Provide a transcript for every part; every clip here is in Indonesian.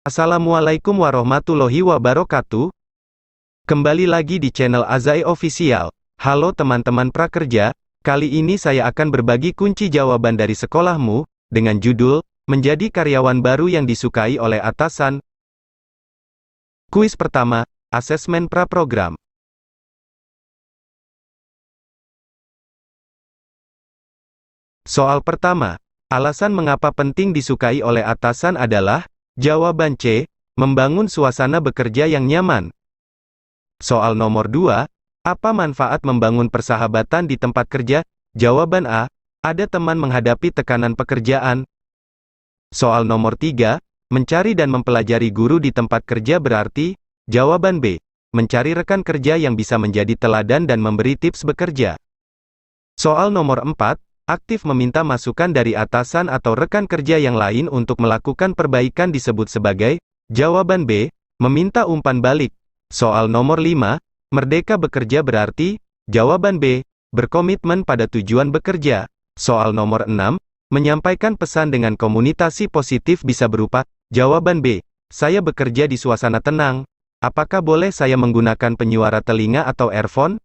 Assalamualaikum warahmatullahi wabarakatuh. Kembali lagi di channel Azai Official. Halo teman-teman prakerja, kali ini saya akan berbagi kunci jawaban dari sekolahmu, dengan judul, Menjadi Karyawan Baru yang Disukai oleh Atasan. Kuis pertama, Asesmen Praprogram. Soal pertama, alasan mengapa penting disukai oleh atasan adalah, jawaban C, membangun suasana bekerja yang nyaman. Soal nomor 2, apa manfaat membangun persahabatan di tempat kerja? Jawaban A, ada teman menghadapi tekanan pekerjaan. Soal nomor 3, mencari dan mempelajari guru di tempat kerja berarti? Jawaban B, mencari rekan kerja yang bisa menjadi teladan dan memberi tips bekerja. Soal nomor 4, aktif meminta masukan dari atasan atau rekan kerja yang lain untuk melakukan perbaikan disebut sebagai? Jawaban B, meminta umpan balik. Soal nomor 5, merdeka bekerja berarti? Jawaban B, berkomitmen pada tujuan bekerja. Soal nomor 6, menyampaikan pesan dengan komunikasi positif bisa berupa? Jawaban B, saya bekerja di suasana tenang. Apakah boleh saya menggunakan penyuara telinga atau earphone?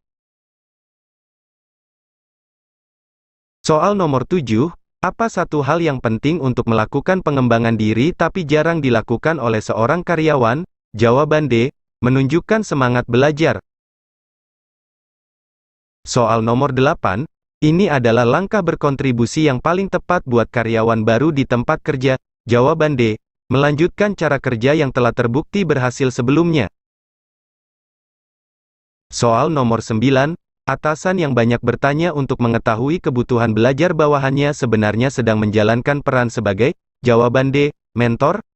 Soal nomor 7, apa satu hal yang penting untuk melakukan pengembangan diri tapi jarang dilakukan oleh seorang karyawan? Jawaban D, menunjukkan semangat belajar. Soal nomor 8, ini adalah langkah berkontribusi yang paling tepat buat karyawan baru di tempat kerja. Jawaban D, melanjutkan cara kerja yang telah terbukti berhasil sebelumnya. Soal nomor 9, atasan yang banyak bertanya untuk mengetahui kebutuhan belajar bawahannya sebenarnya sedang menjalankan peran sebagai? Jawaban D, mentor.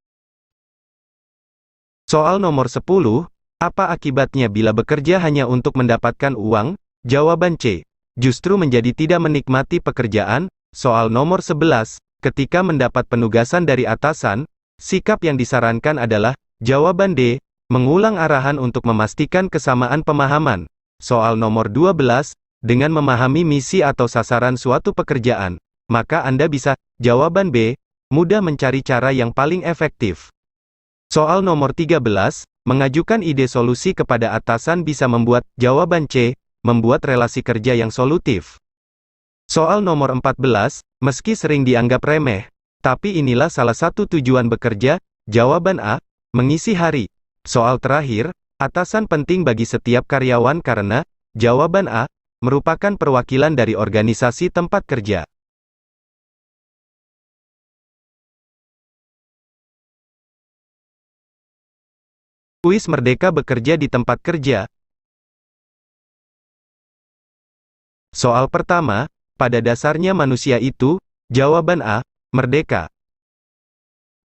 Soal nomor 10, apa akibatnya bila bekerja hanya untuk mendapatkan uang? Jawaban C, justru menjadi tidak menikmati pekerjaan. Soal nomor 11, ketika mendapat penugasan dari atasan, sikap yang disarankan adalah? Jawaban D, mengulang arahan untuk memastikan kesamaan pemahaman. Soal nomor 12, dengan memahami misi atau sasaran suatu pekerjaan, maka Anda bisa? Jawaban B, mudah mencari cara yang paling efektif. Soal nomor 13, mengajukan ide solusi kepada atasan bisa membuat? Jawaban C, membuat relasi kerja yang solutif. Soal nomor 14, meski sering dianggap remeh, tapi inilah salah satu tujuan bekerja? Jawaban A, mengisi hari. Soal terakhir, atasan penting bagi setiap karyawan karena? Jawaban A, merupakan perwakilan dari organisasi tempat kerja. Kuis Merdeka Bekerja di Tempat Kerja. Soal pertama, pada dasarnya manusia itu? Jawaban A, merdeka.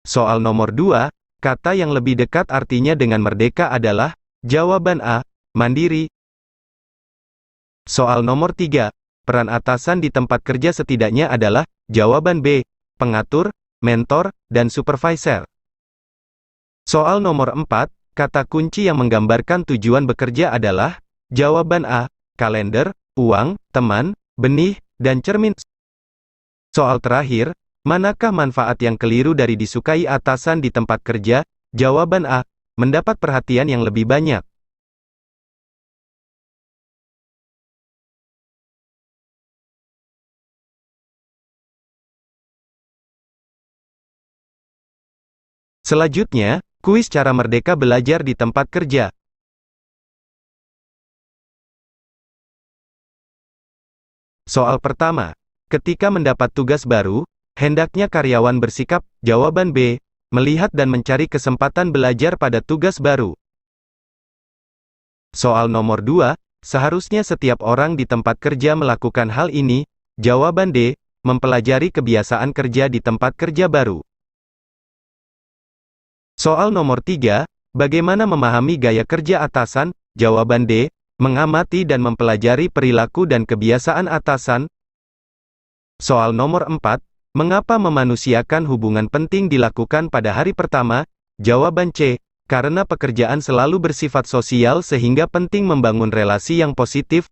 Soal nomor 2, kata yang lebih dekat artinya dengan merdeka adalah? Jawaban A, mandiri. Soal nomor 3, peran atasan di tempat kerja setidaknya adalah? Jawaban B, pengatur, mentor, dan supervisor. Soal nomor 4, kata kunci yang menggambarkan tujuan bekerja adalah? Jawaban A, kalender, uang, teman, benih, dan cermin. Soal terakhir, manakah manfaat yang keliru dari disukai atasan di tempat kerja? Jawaban A, mendapat perhatian yang lebih banyak. Selanjutnya, kuis cara merdeka belajar di tempat kerja. Soal pertama, ketika mendapat tugas baru, hendaknya karyawan bersikap? Jawaban B, melihat dan mencari kesempatan belajar pada tugas baru. Soal nomor 2, seharusnya setiap orang di tempat kerja melakukan hal ini? Jawaban D, mempelajari kebiasaan kerja di tempat kerja baru. Soal nomor 3, bagaimana memahami gaya kerja atasan? Jawaban D, mengamati dan mempelajari perilaku dan kebiasaan atasan. Soal nomor 4, mengapa memanusiakan hubungan penting dilakukan pada hari pertama? Jawaban C, karena pekerjaan selalu bersifat sosial sehingga penting membangun relasi yang positif.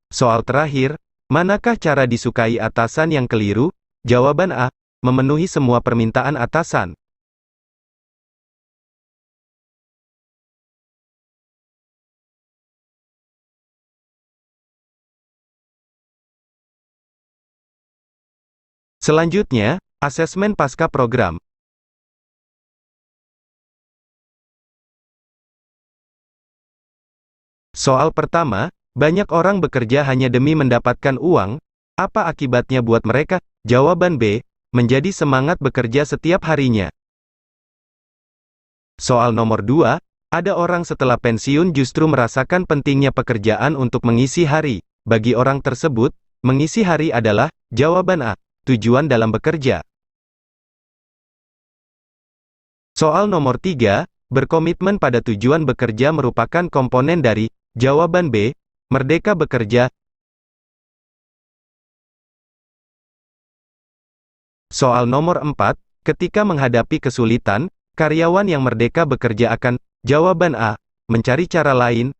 Soal terakhir, manakah cara disukai atasan yang keliru? Jawaban A, memenuhi semua permintaan atasan. Selanjutnya, asesmen pasca program. Soal pertama, banyak orang bekerja hanya demi mendapatkan uang. Apa akibatnya buat mereka? Jawaban B, menjadi semangat bekerja setiap harinya. Soal nomor 2, ada orang setelah pensiun justru merasakan pentingnya pekerjaan untuk mengisi hari. Bagi orang tersebut, mengisi hari adalah, jawaban A, tujuan dalam bekerja. Soal nomor 3, berkomitmen pada tujuan bekerja merupakan komponen dari, jawaban B, merdeka bekerja. Soal nomor 4, ketika menghadapi kesulitan, karyawan yang merdeka bekerja akan, jawaban A, mencari cara lain.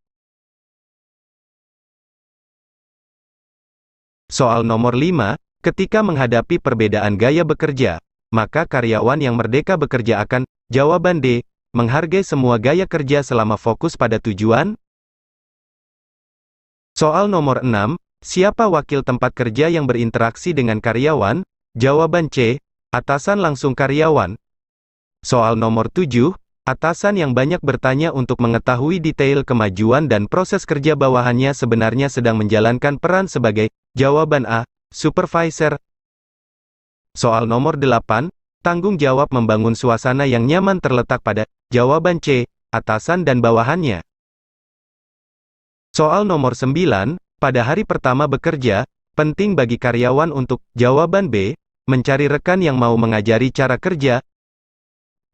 Soal nomor 5, ketika menghadapi perbedaan gaya bekerja, maka karyawan yang merdeka bekerja akan, jawaban D, menghargai semua gaya kerja selama fokus pada tujuan. Soal nomor 6, siapa wakil tempat kerja yang berinteraksi dengan karyawan? Jawaban C, atasan langsung karyawan. Soal nomor 7, atasan yang banyak bertanya untuk mengetahui detail kemajuan dan proses kerja bawahannya sebenarnya sedang menjalankan peran sebagai, jawaban A, supervisor. Soal nomor 8, tanggung jawab membangun suasana yang nyaman terletak pada, jawaban C, atasan dan bawahannya. Soal nomor 9, pada hari pertama bekerja, penting bagi karyawan untuk, jawaban B, mencari rekan yang mau mengajari cara kerja.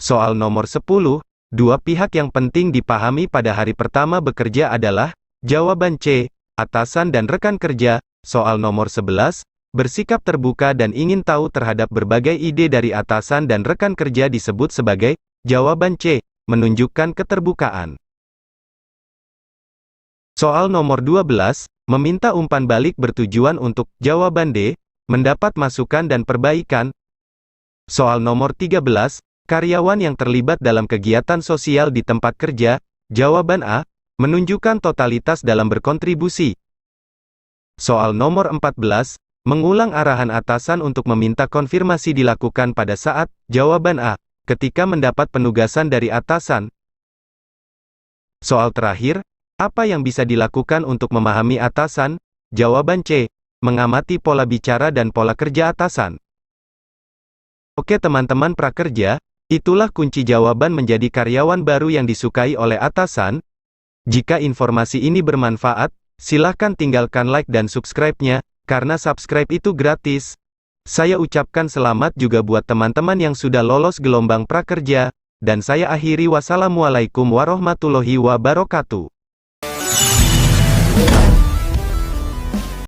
Soal nomor 10, dua pihak yang penting dipahami pada hari pertama bekerja adalah, jawaban C, atasan dan rekan kerja. Soal nomor 11, bersikap terbuka dan ingin tahu terhadap berbagai ide dari atasan dan rekan kerja disebut sebagai, jawaban C, menunjukkan keterbukaan. Soal nomor 12, meminta umpan balik bertujuan untuk, jawaban D, mendapat masukan dan perbaikan. Soal nomor 13, karyawan yang terlibat dalam kegiatan sosial di tempat kerja, jawaban A, menunjukkan totalitas dalam berkontribusi. Soal nomor 14, mengulang arahan atasan untuk meminta konfirmasi dilakukan pada saat, jawaban A, ketika mendapat penugasan dari atasan. Soal terakhir, apa yang bisa dilakukan untuk memahami atasan? Jawaban C, mengamati pola bicara dan pola kerja atasan. Oke teman-teman prakerja, itulah kunci jawaban menjadi karyawan baru yang disukai oleh atasan. Jika informasi ini bermanfaat, silahkan tinggalkan like dan subscribe-nya, karena subscribe itu gratis. Saya ucapkan selamat juga buat teman-teman yang sudah lolos gelombang prakerja, dan saya akhiri wassalamualaikum warahmatullahi wabarakatuh.